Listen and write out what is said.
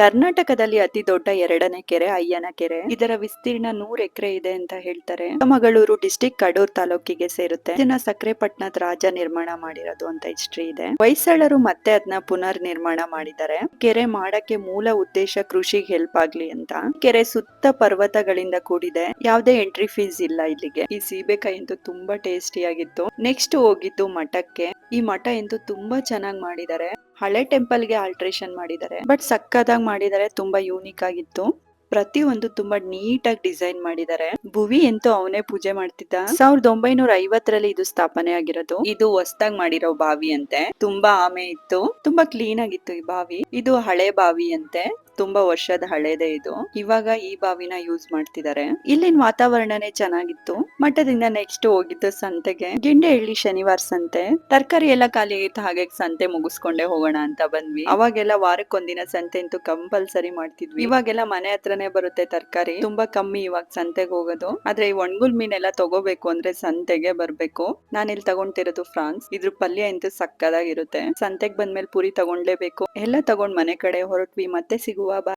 ಕರ್ನಾಟಕದಲ್ಲಿ ಅತಿ ದೊಡ್ಡ ಎರಡನೇ ಕೆರೆ ಅಯ್ಯನ ಕೆರೆ. ಇದರ ವಿಸ್ತೀರ್ಣ 100 ಎಕರೆ ಇದೆ ಅಂತ ಹೇಳ್ತಾರೆ. ಚಿಕ್ಕಮಗಳೂರು ಡಿಸ್ಟಿಕ್ ಕಡೂರ್ ತಾಲೂಕಿಗೆ ಸೇರುತ್ತೆ. ಇದನ್ನ ಸಕ್ರೆಪಟ್ಟಣದ ರಾಜ ನಿರ್ಮಾಣ ಮಾಡಿರೋದು ಅಂತ ಹಿಸ್ಟ್ರಿ ಇದೆ. ಹೊಯ್ಸಳರು ಮತ್ತೆ ಅದನ್ನ ಪುನರ್ ನಿರ್ಮಾಣ ಮಾಡಿದ್ದಾರೆ. ಕೆರೆ ಮಾಡಕ್ಕೆ ಮೂಲ ಉದ್ದೇಶ ಕೃಷಿಗೆ ಹೆಲ್ಪ್ ಆಗ್ಲಿ ಅಂತ. ಕೆರೆ ಸುತ್ತ ಪರ್ವತಗಳಿಂದ ಕೂಡಿದೆ. ಯಾವುದೇ ಎಂಟ್ರಿ ಫೀಸ್ ಇಲ್ಲ ಇಲ್ಲಿಗೆ. ಈ ಸೀಬೆಕಾಯಿ ಅಂತೂ ತುಂಬಾ ಟೇಸ್ಟಿ ಆಗಿತ್ತು. ನೆಕ್ಸ್ಟ್ ಹೋಗಿದ್ದು ಮಠಕ್ಕೆ. ಈ ಮಠ ಅಂತೂ ತುಂಬಾ ಚೆನ್ನಾಗಿ ಮಾಡಿದ್ದಾರೆ. ಹಳೆ ಟೆಂಪಲ್ ಗೆ ಆಲ್ಟ್ರೇಷನ್ ಮಾಡಿದ್ದಾರೆ, ಬಟ್ ಸಕ್ಕತ್ತಾಗಿ ಮಾಡಿದ್ದಾರೆ. ತುಂಬಾ ಯೂನಿಕ್ ಆಗಿತ್ತು. ಪ್ರತಿಯೊಂದು ತುಂಬಾ ನೀಟಾಗಿ ಡಿಸೈನ್ ಮಾಡಿದ್ದಾರೆ. ಭುವಿ ಅಂತೂ ಅವನೇ ಪೂಜೆ ಮಾಡ್ತಿದ್ದ. 1950ರಲ್ಲಿ ಇದು ಸ್ಥಾಪನೆ ಆಗಿರೋದು. ಇದು ಹೊಸದಾಗಿ ಮಾಡಿರೋ ಬಾವಿ ಅಂತೆ. ತುಂಬಾ ಆಮೆ ಇತ್ತು. ತುಂಬಾ ಕ್ಲೀನ್ ಆಗಿತ್ತು ಈ ಬಾವಿ. ಇದು ಹಳೆ ಬಾವಿ ಅಂತೆ. ತುಂಬಾ ವರ್ಷದ ಹಳೇದೇ ಇದು. ಇವಾಗ ಈ ಬಾವಿನ ಯೂಸ್ ಮಾಡ್ತಿದ್ದಾರೆ. ಇಲ್ಲಿನ ವಾತಾವರಣನೇ ಚೆನ್ನಾಗಿತ್ತು. ಮಠದಿಂದ ನೆಕ್ಸ್ಟ್ ಹೋಗಿದ್ದು ಸಂತೆಗೆ. ಗಿಂಡೆಹಳ್ಳಿ ಶನಿವಾರ ಸಂತೆ. ತರಕಾರಿ ಎಲ್ಲ ಖಾಲಿ ಆಗಿತ್ತು, ಹಾಗೆ ಸಂತೆ ಮುಗಿಸ್ಕೊಂಡೆ ಹೋಗೋಣ ಅಂತ ಬಂದ್ವಿ. ಅವಾಗೆಲ್ಲ ವಾರಕ್ಕೊಂದಿನ ಸಂತೆ ಅಂತೂ ಕಂಪಲ್ಸರಿ ಮಾಡ್ತಿದ್ವಿ. ಇವಾಗೆಲ್ಲ ಮನೆ ಹತ್ರನೇ ಬರುತ್ತೆ ತರಕಾರಿ. ತುಂಬಾ ಕಮ್ಮಿ ಇವಾಗ ಸಂತೆಗೆ ಹೋಗೋದು. ಆದ್ರೆ ಈ ಒಣಗುಲ್ ಮೀನೆಲ್ಲ ತಗೋಬೇಕು ಅಂದ್ರೆ ಸಂತೆಗೆ ಬರ್ಬೇಕು. ನಾನು ಇಲ್ಲಿ ತಗೊಂತಿರೋದು ಫ್ರಾನ್ಸ್. ಇದ್ರ ಪಲ್ಯ ಅಂತೂ ಸಕ್ಕದಾಗಿರುತ್ತೆ. ಸಂತೆಗೆ ಬಂದ್ಮೇಲೆ ಪುರಿ ತಗೊಂಡ್ಲೇಬೇಕು. ಎಲ್ಲ ತಗೊಂಡ್ ಮನೆ ಕಡೆ ಹೊರಟ್ವಿ. ಮತ್ತೆ ಸಿಗುವ.